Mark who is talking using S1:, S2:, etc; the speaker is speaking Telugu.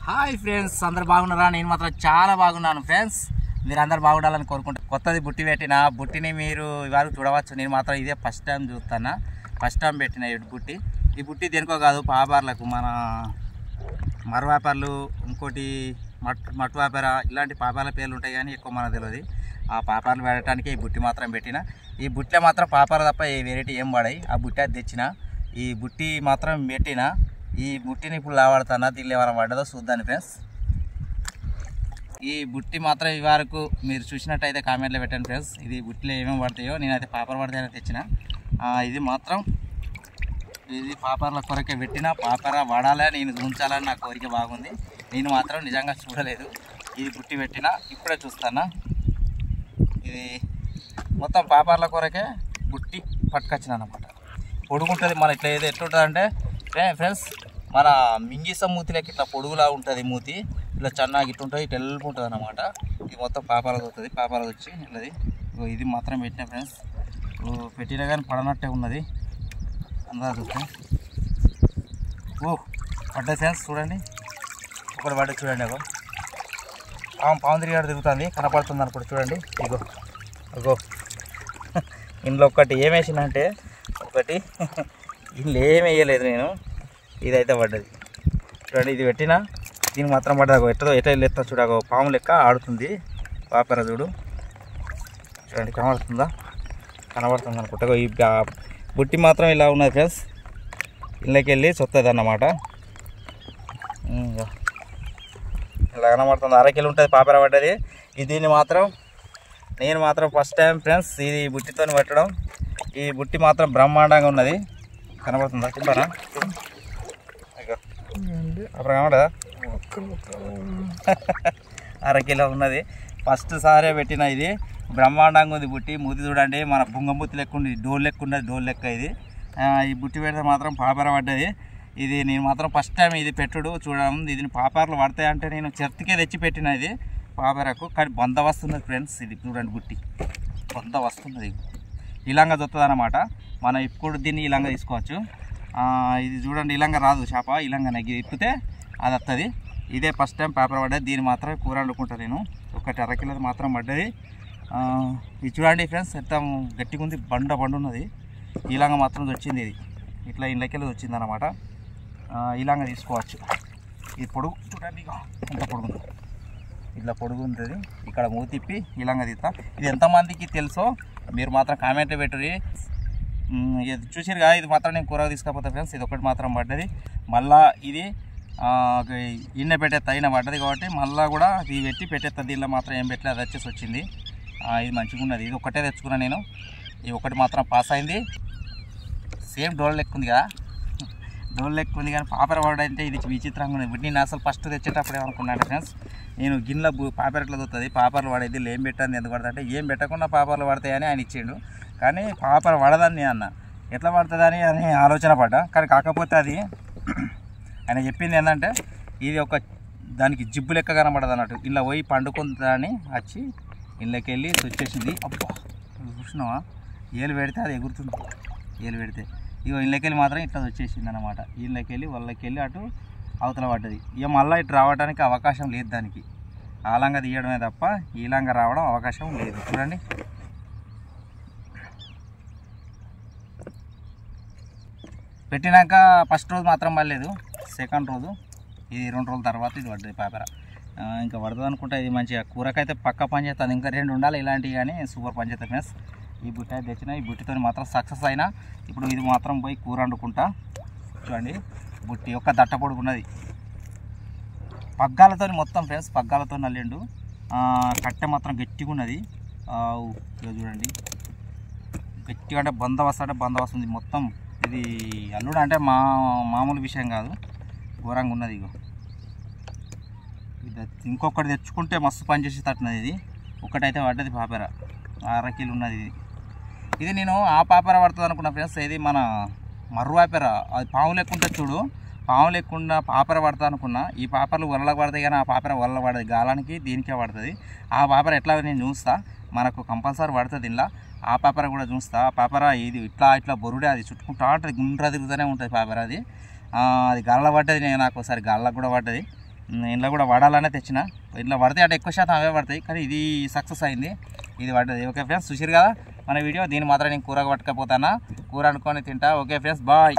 S1: హాయ్ ఫ్రెండ్స్, అందరు బాగున్నారా? నేను మాత్రం చాలా బాగున్నాను ఫ్రెండ్స్. మీరు అందరు బాగుండాలని కోరుకుంటా. కొత్తది బుట్టి పెట్టిన బుట్టిని మీరు ఇవాళ చూడవచ్చు. నేను మాత్రం ఇదే ఫస్ట్ టైం చూస్తాను. ఫస్ట్ టైం పెట్టిన ఈ బుట్టి. ఈ బుట్టి దేనికో కాదు, పాపార్లకు, మన మర వ్యాపారులు, ఇంకోటి మట్టు వ్యాపార, ఇలాంటి పాపాల పేర్లు ఉంటాయి కానీ ఎక్కువ మనకు తెలియదు. ఆ పాపాలు పెట్టడానికి ఈ బుట్టి మాత్రం పెట్టిన. ఈ బుట్టిలో మాత్రం పాపాల తప్ప ఏ వెరైటీ ఏం పడాయి. ఆ బుట్టి అది తెచ్చిన. ఈ బుట్టి మాత్రం పెట్టిన. ఈ బుట్టిని ఇప్పుడు లావాడుతున్నా. దీనిలో ఏమైనా పడ్డదో చూద్దాను ఫ్రెండ్స్. ఈ బుట్టి మాత్రం ఈ వరకు మీరు చూసినట్టయితే కామెంట్లో పెట్టండి ఫ్రెండ్స్. ఇది బుట్టిలో ఏమేమి పడతాయో. నేనైతే పాపర్ పడతాయని తెచ్చిన. ఇది మాత్రం ఇది పాపర్ల కొరకే పెట్టిన. పాపర వాడాలని నేను ఉంచాలని నా కోరిక బాగుంది. నేను మాత్రం నిజంగా చూడలేదు. ఇది బుట్టి పెట్టిన, ఇప్పుడే చూస్తాను. ఇది మొత్తం పాపర్ల కొరకే బుట్టి పట్టుకొచ్చిన అన్నమాట. పొడుగుంటుంది. మన ఇట్లా ఏదో ఎట్లుంటుంది అంటే ఫ్రెండ్స్, మన మింగిస మూతిలోకి ఇట్లా పొడుగులా ఉంటుంది. మూతి ఇట్లా చన్నాకి ఇట్లా ఉంటుంది, ఇట్లా వెళ్ళుకుంటుంది అన్నమాట. ఇది మొత్తం పాపాలకు వస్తుంది. పాపాలకు వచ్చి ఇట్లది. ఇది మాత్రం పెట్టిన ఫ్రెండ్స్. పెట్టినా కానీ పడనట్టే ఉన్నది. అందరూ చూస్తే పడ్డా ఫ్రెండ్స్. చూడండి, ఒకటి పడ్డ చూడండి. పాము తిరిగాడు తిరుగుతుంది, కనపడుతుంది అనుకుంటే చూడండి. ఇగో ఇందులో ఒకటి ఏం వేసిందంటే, ఒకటి ఇందులో ఏం వేయలేదు నేను. ఇదైతే పడ్డది చూడండి. ఇది పెట్టినా దీనికి మాత్రం పడ్డది. ఎట్లా ఎత్తా చూడగో, పాము లెక్క ఆడుతుంది పాపర. చూడు చూడండి, కనబడుతుంది అనుకుంటా. ఈ బుట్టి మాత్రం ఇలా ఉన్నది ఫ్రెండ్స్. ఇళ్ళకి వెళ్ళి చొత్తది అన్నమాట. ఇలా కనబడుతుంది. అరకిలో ఉంటుంది పాపర పడ్డది. దీన్ని మాత్రం నేను మాత్రం ఫస్ట్ టైం ఫ్రెండ్స్ ఇది బుట్టితో పట్టడం. ఈ బుట్టి మాత్రం బ్రహ్మాండంగా ఉన్నది. కనబడుతుందా? చూడరా అప్పుడు కనబడదా? అరకిలో ఉన్నది. ఫస్ట్ సారే పెట్టిన. ఇది బ్రహ్మాండంగా ఉంది బుట్టి. మూతి చూడండి, మన బుంగమూతి లెక్క ఉంది. డోల్ లెక్క ఉన్నది, డోల్ లెక్క ఇది. ఈ బుట్టి పెడితే మాత్రం పాపర పడ్డది. ఇది నేను మాత్రం ఫస్ట్ టైం ఇది పెట్టుడు చూడడం. ఇది పాపర్లు పడతాయంటే నేను చెర్తికే తెచ్చి పెట్టిన. ఇది పాపరకు కానీ బంద వస్తున్నది ఫ్రెండ్స్. ఇది చూడండి, బుట్టి బంద వస్తున్నది. ఇలాంగా దొరుకుతుంది అన్నమాట. మనం ఇప్పుడు దీన్ని ఇలాంగా తీసుకోవచ్చు. ఇది చూడండి, ఇలాంగా రాదు చేప. ఇలాంగా నెగ్గి ఇప్పితే అది వస్తుంది. ఇదే ఫస్ట్ టైం పేపర్ పడ్డది. దీన్ని మాత్రం కూర వండుకుంటాను నేను. ఒకటి అరకిలో మాత్రం పడ్డది. ఇది చూడండి ఫ్రెండ్స్, ఎంత గట్టిగా ఉంది. బండ ఉన్నది. ఇలాంగా మాత్రం వచ్చింది. ఇది ఇట్లా ఇంట్లోకెళ్ళి వచ్చింది అన్నమాట. ఇలాంగా తీసుకోవచ్చు. ఇది పొడుగు చూడండి, ఎంత పొడుగు, ఇట్లా పొడుగు ఉంటుంది. ఇక్కడ మూతిప్పి ఇలాంగా తీస్తా. ఇది ఎంతమందికి తెలుసో మీరు మాత్రం కామెంట్లో పెట్టుర్రి. ఇది చూసిరుగా, ఇది మాత్రం నేను కూరగా తీసుకపోతా ఫ్రెండ్స్. ఇది ఒకటి మాత్రం పడ్డది. మళ్ళీ ఇది ఇన్నె పెట్టేస్తా. అయినా పడ్డది కాబట్టి మళ్ళీ కూడా ఇది పెట్టి పెట్టేస్తా. దీనిలో మాత్రం ఏం పెట్టలేదు, అది వచ్చేసి వచ్చింది. ఇది మంచిగా ఉన్నది. ఇది ఒకటే తెచ్చుకున్నా నేను. ఇది ఒకటి మాత్రం పాస్ అయింది. సేమ్ డోల్ లెక్క ఉంది కదా, డోల్ లెక్క ఉంది కానీ పాపర పడంటే ఇది విచిత్రంగా ఉంది. నేను అసలు ఫస్ట్ తెచ్చేటప్పుడు ఏమనుకున్నాను ఫ్రెండ్స్, నేను గిన్నెలో పాపర్ ఎట్లా దొరుకుతుంది, పాపర్లు పడేది ఏం పెట్టాను ఎందుకు పడుతుంది అంటే, ఏం పెట్టకుండా పాపర్లు పడతాయని ఆయన ఇచ్చిండు. కానీ పాపర పడదని నేను అన్న, ఎట్లా పడుతుందని అని ఆలోచన పడ్డా. కానీ కాకపోతే అది ఆయన చెప్పింది ఏంటంటే, ఇది ఒక దానికి జిబ్బు లెక్క కనబడదు అన్నట్టు. ఇలా పోయి పండుకుంటుందని వచ్చి ఇళ్ళకి వెళ్ళి వచ్చేసింది. అబ్బా చూసినావా, ఏలు పెడితే అది ఎగురుతుంది. ఏలు పెడితే ఇక ఇళ్ళకి వెళ్ళి మాత్రం ఇట్లా వచ్చేసింది అన్నమాట. ఇళ్ళకి వెళ్ళి వాళ్ళకి వెళ్ళి అటు అవతల పడ్డది. ఇక మళ్ళీ ఇటు రావడానికి అవకాశం లేదు దానికి. ఆలంగా తీయడమే తప్ప ఈలంగా రావడం అవకాశం లేదు. చూడండి, పెట్టినాక ఫస్ట్ రోజు మాత్రం పడలేదు. సెకండ్ రోజు, ఇది 2 రోజుల తర్వాత ఇది పడ్డది పేపర. ఇంకా పడుతుంది అనుకుంటా. ఇది మంచిగా కూరకైతే పక్క పని చేస్తుంది. ఇంకా 2 ఉండాలి ఇలాంటివి, కానీ సూపర్ పని చేస్తుంది ఫ్రెండ్స్. ఈ బుట్టి అయితే తెచ్చిన. ఈ బుట్టితో మాత్రం సక్సెస్ అయినా. ఇప్పుడు ఇది మాత్రం పోయి కూర వండుకుంటా. చూడండి, బుట్టి ఒక దట్ట పొడుగున్నది. పగ్గాలతో మొత్తం ఫ్రెండ్స్, పగ్గాలతో నల్లిండు. కట్టె మాత్రం గట్టిగా ఉన్నది. చూడండి, గట్టిగా అంటే బందోబస్తు ఉంది మొత్తం. ఇది అల్లుడు అంటే మామూలు విషయం కాదు, ఘోరంగా ఉన్నది. ఇది ఇంకొకటి తెచ్చుకుంటే మస్తు పని చేసి తట్టున్నది. ఇది ఒకటైతే పడ్డది పాపర, అరకిలు ఉన్నది. ఇది నేను ఆ పాపర పడుతుంది అనుకున్నా ఫ్రెండ్స్. ఇది మన మర్రు పాపర, అది పాము లెక్కుంటే చూడు, పాము లేకుండా పాపర పడతా అనుకున్నా. ఈ పాపర్లు వరలకు పడతాయి కానీ ఆ పాపర వరల పడదు, గాలానికి దీనికే పడుతుంది. ఆ పాపర ఎట్లా నేను చూస్తా, మనకు కంపల్సరీ పడుతుంది. ఇలా ఆ పాపర కూడా చూస్తా. ఆ పాపర ఇది ఇట్లా బొరుడే, అది చుట్టుకుంటా ఉంటుంది, గుండ్ర తిరుగుతూనే ఉంటుంది పాపర. అది గాల్ల పడ్డది, నాకు ఒకసారి గాళ్ళకు కూడా పడ్డది. ఇంట్లో కూడా పడాలనే తెచ్చిన. ఇంట్లో పడితే అంటే ఎక్కువ శాతం అవే పడతాయి, కానీ ఇది సక్సెస్ అయింది, ఇది పడ్డది. ఓకే ఫ్రెండ్స్, చూసిరు కదా మన వీడియో. దీన్ని మాత్రం నేను కూర పట్టుకపోతానా, కూర అనుకొని తింటా. Okay friends, bye.